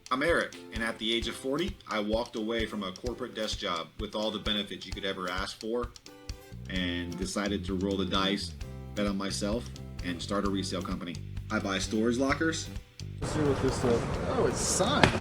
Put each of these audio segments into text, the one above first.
I'm Eric, and at the age of 40, I walked away from a corporate desk job with all the benefits you could ever ask for and decided to roll the dice, bet on myself, and start a resale company. I buy storage lockers. Let's see what this is. Oh, it's signed.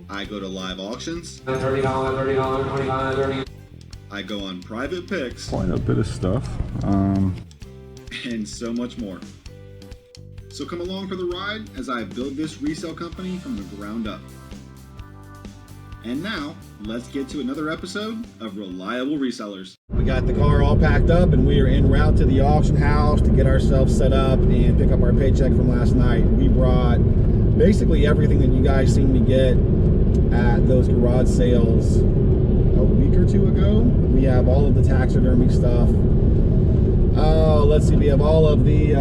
I go to live auctions. $30, $30, $25, $30. I go on private picks. Quite a bit of stuff. And so much more. So come along for the ride as I build this resale company from the ground up. And now, let's get to another episode of Reliable Resellers. We got the car all packed up and we are en route to the auction house to get ourselves set up and pick up our paycheck from last night. We brought basically everything that you guys seen me get at those garage sales a week or two ago. We have all of the taxidermy stuff. Let's see, we have all of the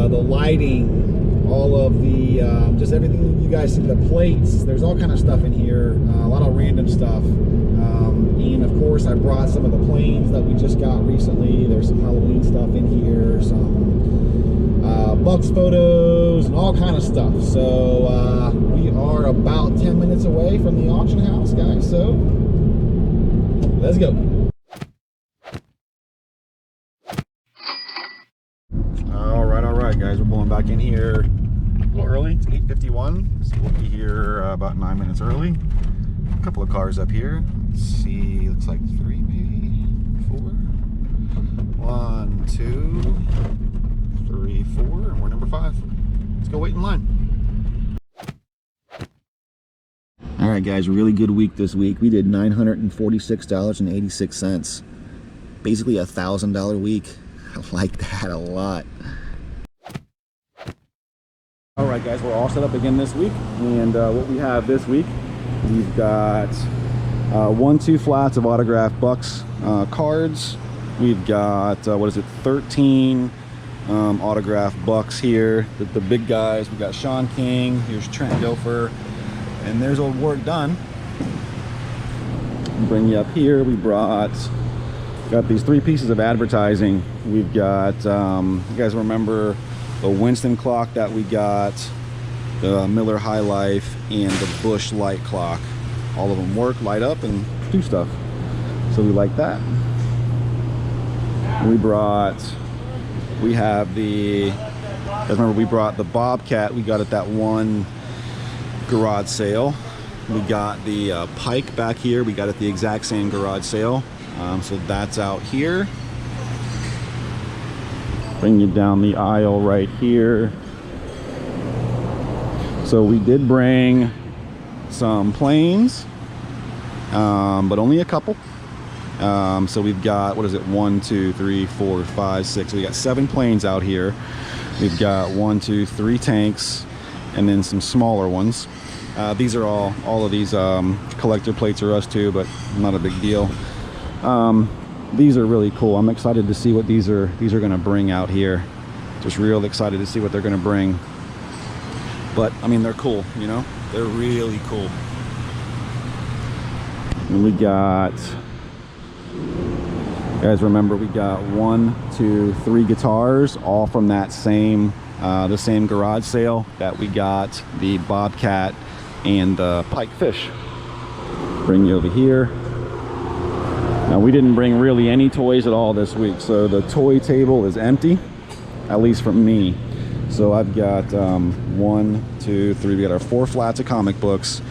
lighting, all of the just everything that you guys see, the plates. There's all kind of stuff in here, a lot of random stuff. And of course I brought some of the planes that we just got recently. There's some Halloween stuff in here, some Bucks photos and all kind of stuff. So we are about 10 minutes away from the auction house, guys, so let's go. All right, guys, we're pulling back in here a little early. It's 8:51, so we'll be here about 9 minutes early. A couple of cars up here. Let's see, looks like 3, maybe 4. 1, 2, 3, 4, and we're number 5. Let's go wait in line. All right, guys, really good week this week. We did $946.86. Basically $1,000 week. I like that a lot. All right, guys, we're all set up again this week, and what we have this week, we've got 1-2 flats of autographed Bucks cards. We've got 13 autographed Bucks here, the big guys. We've got Sean King, here's Trent Dilfer, and there's old Work Done. I'll bring you up here. We got these 3 pieces of advertising. We've got you guys remember the Winston clock that we got, the Miller High Life, and the Bush light clock. All of them work, light up, and do stuff. So we like that. We have the, guys remember we brought the Bobcat we got at that one garage sale. We got the Pike back here. We got at the exact same garage sale. So that's out here. Bring you down the aisle right here. So we did bring some planes, but only a couple. So we've got, 1, 2, 3, 4, 5, 6. We got 7 planes out here. We've got 1, 2, 3 tanks, and then some smaller ones. These are all of these collector plates are us too, but not a big deal. These are really cool. I'm excited to see what these are going to bring out here. Just real excited to see what they're going to bring. But I mean, they're cool, you know, they're really cool. And we got, guys remember we got 1, 2, 3 guitars, all from that same the same garage sale that we got the Bobcat and the Pike Fish. Bring you over here. Now we didn't bring really any toys at all this week, so the toy table is empty, at least for me. So I've got 1, 2, 3, we got our 4 flats of comic books,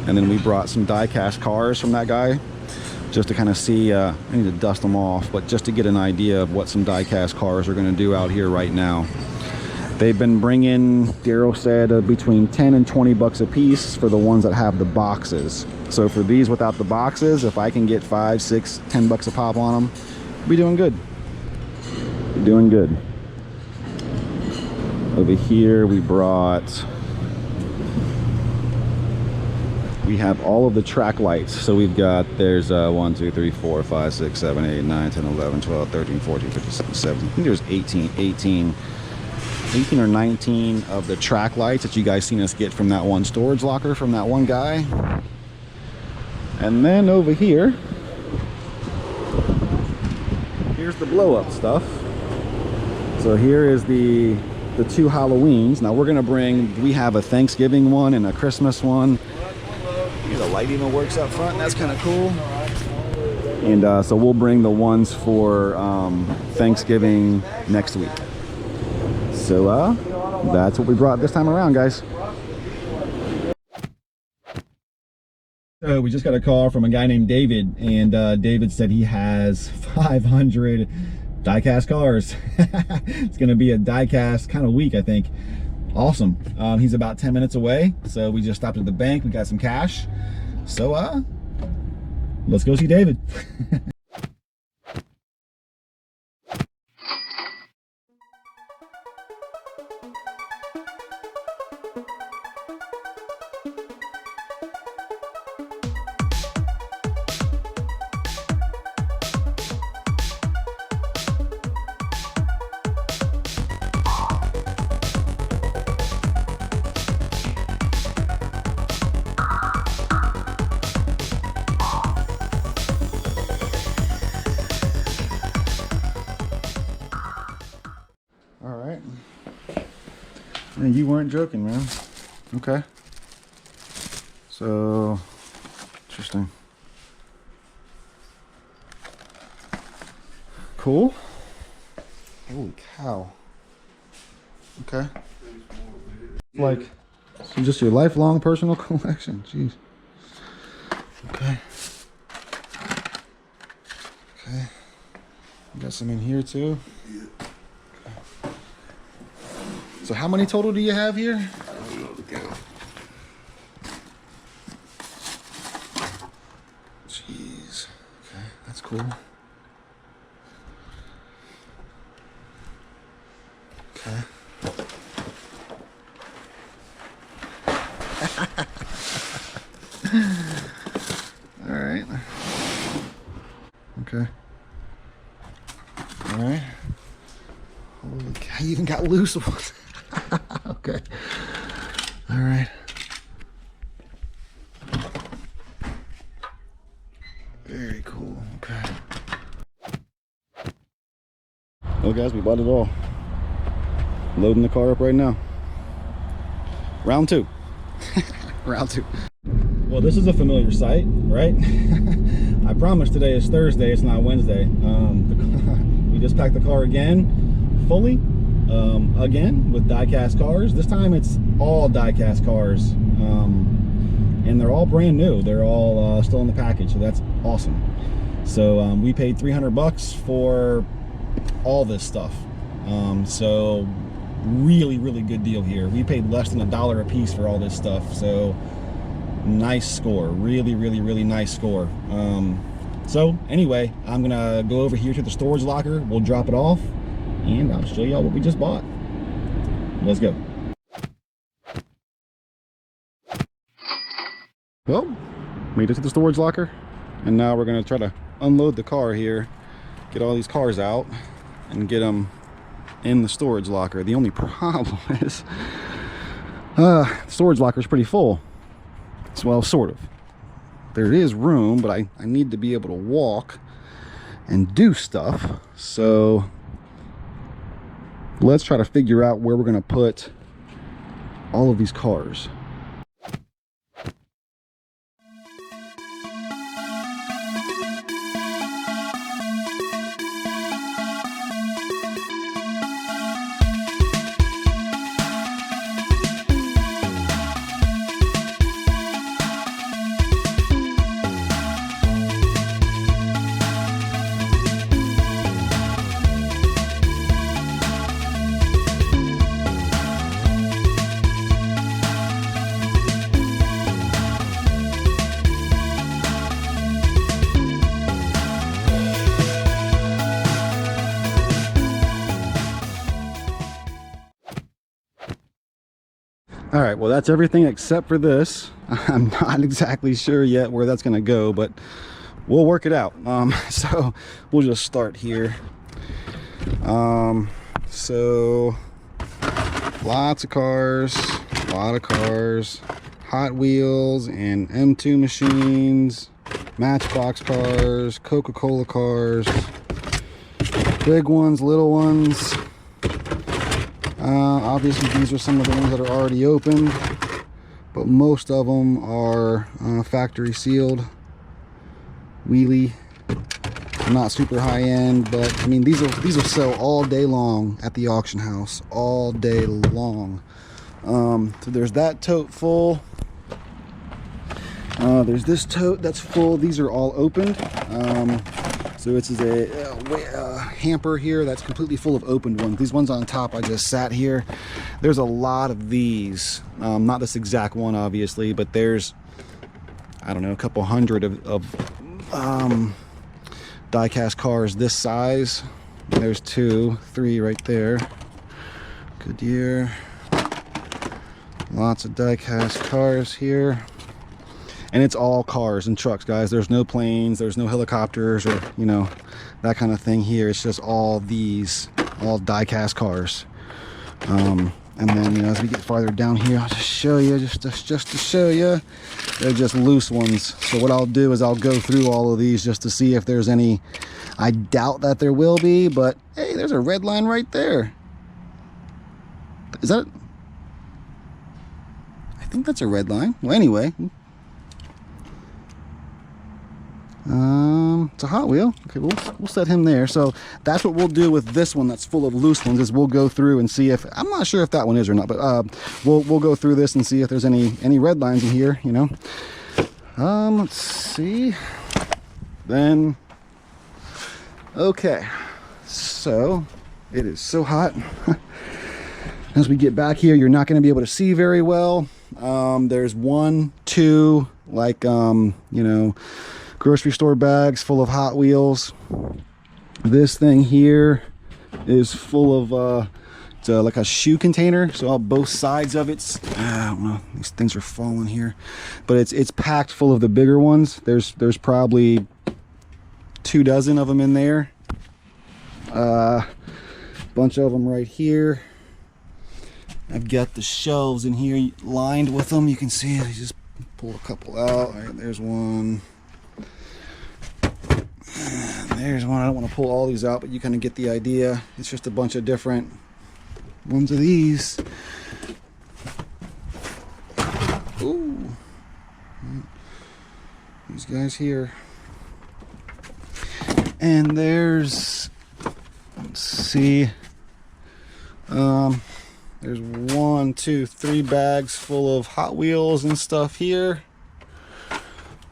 and then we brought some die-cast cars from that guy, just to kind of see, I need to dust them off, but just to get an idea of what some die-cast cars are going to do out here right now. They've been bringing, Daryl said, between 10 and 20 bucks a piece for the ones that have the boxes. So for these without the boxes, if I can get 5, 6, 10 bucks a pop on them, we're doing good. We're doing good. Over here we have all of the track lights. So we've got, there's 1, 2, 3, 4, 5, 6, 7, 8, 9, 10, 11, 12, 13, 14, 15, 16, 17. I think there's 18 or 19 of the track lights that you guys seen us get from that one storage locker from that one guy. And then over here, here's the blow up stuff. So here is the the 2 Halloweens. Now we're gonna bring, we have a Thanksgiving one and a Christmas one. The light even works up front, and that's kind of cool. And so we'll bring the ones for Thanksgiving next week. So that's what we brought this time around, guys. So we just got a call from a guy named David, and David said he has 500 diecast cars. It's gonna be a diecast kind of week, I think. Awesome. He's about 10 minutes away, so we just stopped at the bank. We got some cash, so let's go see David. All right. And you weren't joking, man. Okay. So, interesting. Cool. Holy cow. Okay. Like, so just your lifelong personal collection. Jeez. Okay. Okay. You got some in here too? Yeah. So how many total do you have here? I don't know the count. Jeez. Okay, that's cool. Okay. All right. Okay. All right. Holy cow, you even got loose ones. Okay. All right. Very cool. Okay. Well, guys, we bought it all. Loading the car up right now. Round 2. Round 2. Well, this is a familiar sight, right? I promise today is Thursday, it's not Wednesday. We just packed the car again, fully. Again with diecast cars. This time it's all diecast cars, and they're all brand new. They're all still in the package, so that's awesome. So we paid 300 bucks for all this stuff, so really good deal here. We paid less than $1 a piece for all this stuff, so nice score. Really nice score. So anyway, I'm gonna go over here to the storage locker. We'll drop it off and I'll show y'all what we just bought. Let's go. Well, made it to the storage locker, and now we're gonna try to unload the car here, get all these cars out and get them in the storage locker. The only problem is the storage locker is pretty full. Well, sort of. There is room, but I need to be able to walk and do stuff. So let's try to figure out where we're going to put all of these cars. All right, well, that's everything except for this. I'm not exactly sure yet where that's gonna go, but we'll work it out. So we'll just start here. So lots of cars, a lot of cars, Hot Wheels and M2 machines, Matchbox cars, Coca-Cola cars, big ones, little ones. Obviously these are some of the ones that are already opened, but most of them are factory sealed, wheelie. Not super high end, but I mean these will sell all day long at the auction house, all day long. So there's that tote full. There's this tote that's full. These are all opened. So it's a hamper here that's completely full of opened ones. These ones on top I just sat here. There's a lot of these. Not this exact one obviously, but there's, I don't know, a couple hundred of die-cast cars this size. There's 2, 3 right there. Goodyear. Lots of die-cast cars here. And it's all cars and trucks, guys. There's no planes, there's no helicopters or, you know, that kind of thing here. It's just all these, all die-cast cars. And then, you know, as we get farther down here, I'll just show you, just to show you, they're just loose ones. So what I'll do is I'll go through all of these just to see if there's any. I doubt that there will be, but hey, there's a red line right there. Is that? I think that's a red line. Well, anyway. It's a Hot Wheel. Okay, we'll set him there. So that's what we'll do with this one that's full of loose ones, is we'll go through and see if, I'm not sure if that one is or not, but we'll go through this and see if there's any red lines in here, you know. Let's see. Then, okay. So it is so hot. As we get back here, you're not going to be able to see very well. There's 1, 2, like, you know, grocery store bags full of Hot Wheels. This thing here is full of it's like a shoe container, so on both sides of it, I don't know, these things are falling here, but it's packed full of the bigger ones. There's probably 24 of them in there. Bunch of them right here. I've got the shelves in here lined with them. You can see I just pulled a couple out. All right, there's one. There's one. I don't want to pull all these out, but you kind of get the idea. It's just a bunch of different ones of these. Ooh. These guys here. And there's, let's see. There's 1, 2, 3 bags full of Hot Wheels and stuff here.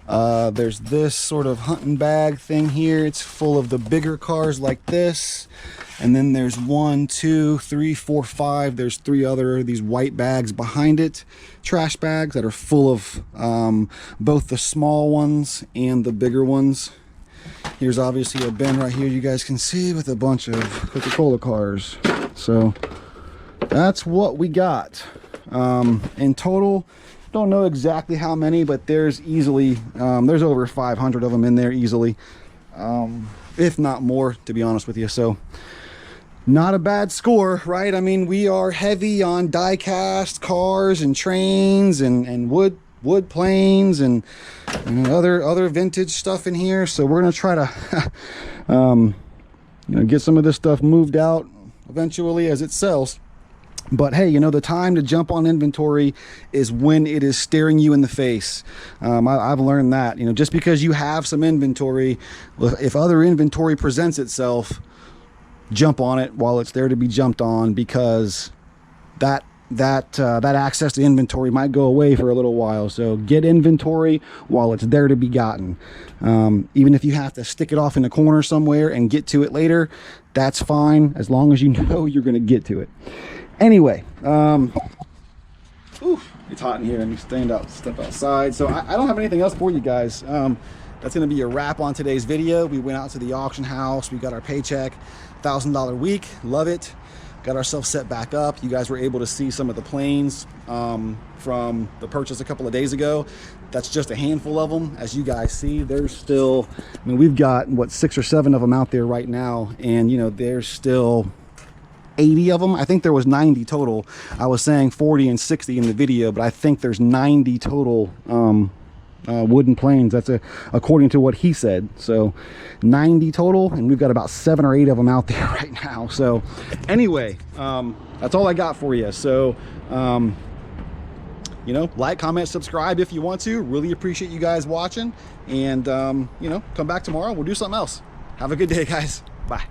There's this sort of hunting bag thing here. It's full of the bigger cars like this. And then there's 1, 2, 3, 4, 5. There's 3 other these white bags behind it. Trash bags that are full of both the small ones and the bigger ones. Here's obviously a bin right here you guys can see with a bunch of Coca-Cola cars. So that's what we got. In total, don't know exactly how many, but there's easily there's over 500 of them in there easily, if not more, to be honest with you. So not a bad score, right? I mean, we are heavy on die-cast cars and trains and wood planes and other vintage stuff in here. So we're gonna try to you know, get some of this stuff moved out eventually as it sells. But hey, you know, the time to jump on inventory is when it is staring you in the face. I've learned that, you know, just because you have some inventory, if other inventory presents itself, jump on it while it's there to be jumped on, because that access to inventory might go away for a little while. So get inventory while it's there to be gotten. Even if you have to stick it off in a corner somewhere and get to it later, that's fine, as long as you know you're going to get to it. Anyway, it's hot in here. Let me step outside. So I don't have anything else for you guys. That's going to be a wrap on today's video. We went out to the auction house. We got our paycheck, $1,000 week. Love it. Got ourselves set back up. You guys were able to see some of the planes from the purchase a couple of days ago. That's just a handful of them. As you guys see, there's still, I mean, we've got what, 6 or 7 of them out there right now, and you know, there's still 80 of them. I think there was 90 total. I was saying 40 and 60 in the video, but I think there's 90 total wooden planes. That's according to what he said. So 90 total, and we've got about 7 or 8 of them out there right now. So anyway, that's all I got for you. So you know, like, comment, subscribe if you want to. Really appreciate you guys watching, and you know, come back tomorrow, we'll do something else. Have a good day, guys. Bye.